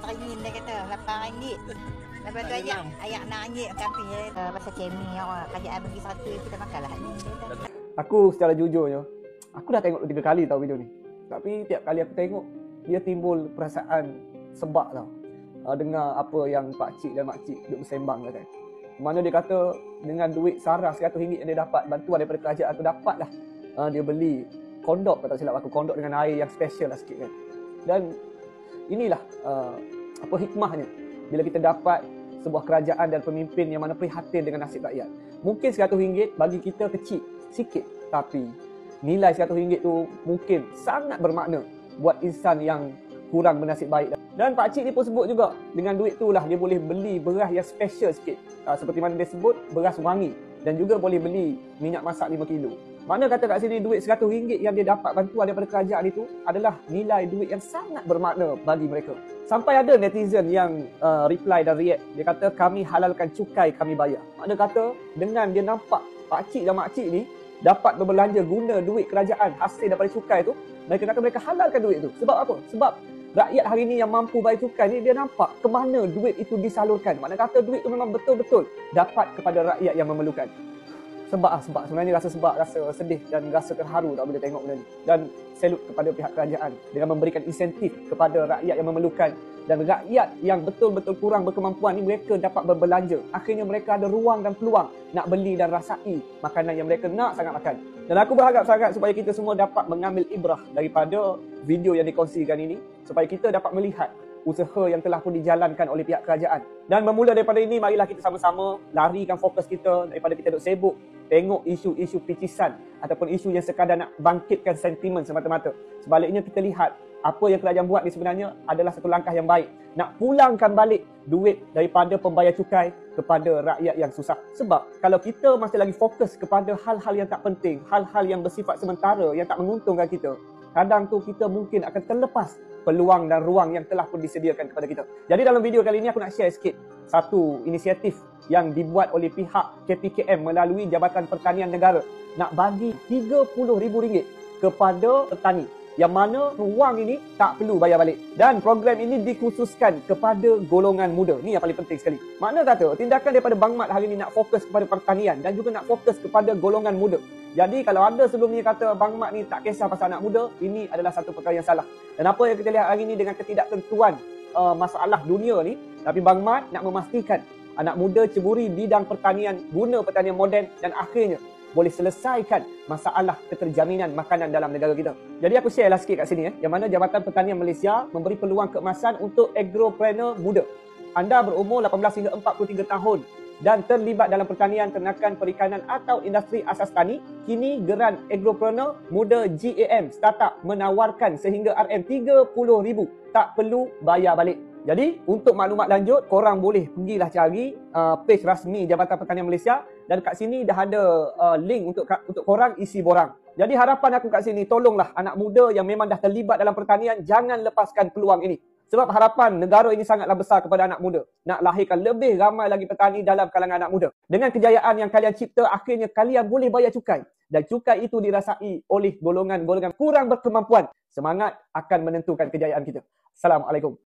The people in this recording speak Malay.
teringin dia kata RM8. Lepas tu ayak RM6 kambing dia pasal cemi orang kerajaan bagi satu kita makanlah ni. Aku secara jujurnya, aku dah tengok 3 kali tau video ni. Tapi tiap kali aku tengok, dia timbul perasaan sebab tau. Dengar apa yang pakcik dan makcik duk bersembang kan. Mana dia kata dengan duit sarah RM100 yang dia dapat bantuan daripada kerajaan tu dapatlah dia beli kondok, kalau tak silap aku, kondok dengan air yang special lah sikit kan. Dan inilah apa hikmahnya bila kita dapat sebuah kerajaan dan pemimpin yang mana prihatin dengan nasib rakyat. Mungkin RM100 bagi kita kecil, sikit, tapi nilai RM100 tu mungkin sangat bermakna buat insan yang kurang bernasib baik. Dan pakcik ni pun sebut juga dengan duit tu lah dia boleh beli beras yang special sikit. Seperti mana dia sebut, beras wangi, dan juga boleh beli minyak masak 5 kilo. Mana kata kat sini duit RM100 yang dia dapat bantuan daripada kerajaan itu adalah nilai duit yang sangat bermakna bagi mereka. Sampai ada netizen yang reply dan react. Dia kata kami halalkan cukai kami bayar. Mana kata dengan dia nampak pakcik dan makcik ni dapat berbelanja guna duit kerajaan hasil daripada cukai tu, mereka kata mereka halalkan duit tu. Sebab apa? Sebab rakyat hari ni yang mampu bayar cukai ni, dia nampak ke mana duit itu disalurkan. Mana kata duit tu memang betul-betul dapat kepada rakyat yang memerlukan. Sebab sebenarnya rasa sedih dan rasa terharu tak bila tengok benda ni. Dan salut kepada pihak kerajaan dengan memberikan insentif kepada rakyat yang memerlukan, dan rakyat yang betul-betul kurang berkemampuan ni mereka dapat berbelanja. Akhirnya mereka ada ruang dan peluang nak beli dan rasai makanan yang mereka nak sangat makan. Dan aku berharap sangat supaya kita semua dapat mengambil ibrah daripada video yang dikongsikan ini, supaya kita dapat melihat usaha yang telah pun dijalankan oleh pihak kerajaan. Dan bermula daripada ini, marilah kita sama-sama larikan fokus kita daripada kita duk sibuk tengok isu-isu picisan ataupun isu yang sekadar nak bangkitkan sentimen semata-mata. Sebaliknya kita lihat apa yang kerajaan buat ni sebenarnya adalah satu langkah yang baik. Nak pulangkan balik duit daripada pembayar cukai kepada rakyat yang susah. Sebab kalau kita masih lagi fokus kepada hal-hal yang tak penting, hal-hal yang bersifat sementara, yang tak menguntungkan kita, kadang tu kita mungkin akan terlepas peluang dan ruang yang telah pun disediakan kepada kita. Jadi dalam video kali ini aku nak share sikit satu inisiatif yang dibuat oleh pihak KPKM melalui Jabatan Pertanian Negara, nak bagi RM30,000 kepada petani, yang mana ruang ini tak perlu bayar balik. Dan program ini dikhususkan kepada golongan muda. Ni yang paling penting sekali. Makna kata tindakan daripada Bang Mat hari ini nak fokus kepada pertanian dan juga nak fokus kepada golongan muda. Jadi kalau ada sebelum ni kata Bang Mat ni tak kisah pasal anak muda, ini adalah satu perkara yang salah. Dan apa yang kita lihat hari ini dengan ketidaktentuan masalah dunia ni, tapi Bang Mat nak memastikan anak muda ceburi bidang pertanian, guna pertanian moden, dan akhirnya boleh selesaikan masalah keterjaminan makanan dalam negara kita. Jadi aku share lah sikit kat sini yang mana Jabatan Pertanian Malaysia memberi peluang keemasan untuk agropreneur muda. Anda berumur 18 hingga 43 tahun dan terlibat dalam pertanian, ternakan, perikanan atau industri asas tani, kini Geran Agropreneur Muda GAM Startup menawarkan sehingga RM30,000 tak perlu bayar balik. Jadi untuk maklumat lanjut, korang boleh pergilah cari page rasmi Jabatan Pertanian Malaysia, dan kat sini dah ada link untuk korang isi borang. Jadi harapan aku kat sini, tolonglah anak muda yang memang dah terlibat dalam pertanian, jangan lepaskan peluang ini. Sebab harapan negara ini sangatlah besar kepada anak muda. Nak lahirkan lebih ramai lagi petani dalam kalangan anak muda. Dengan kejayaan yang kalian cipta, akhirnya kalian boleh bayar cukai. Dan cukai itu dirasai oleh golongan-golongan kurang berkemampuan. Semangat akan menentukan kejayaan kita. Assalamualaikum.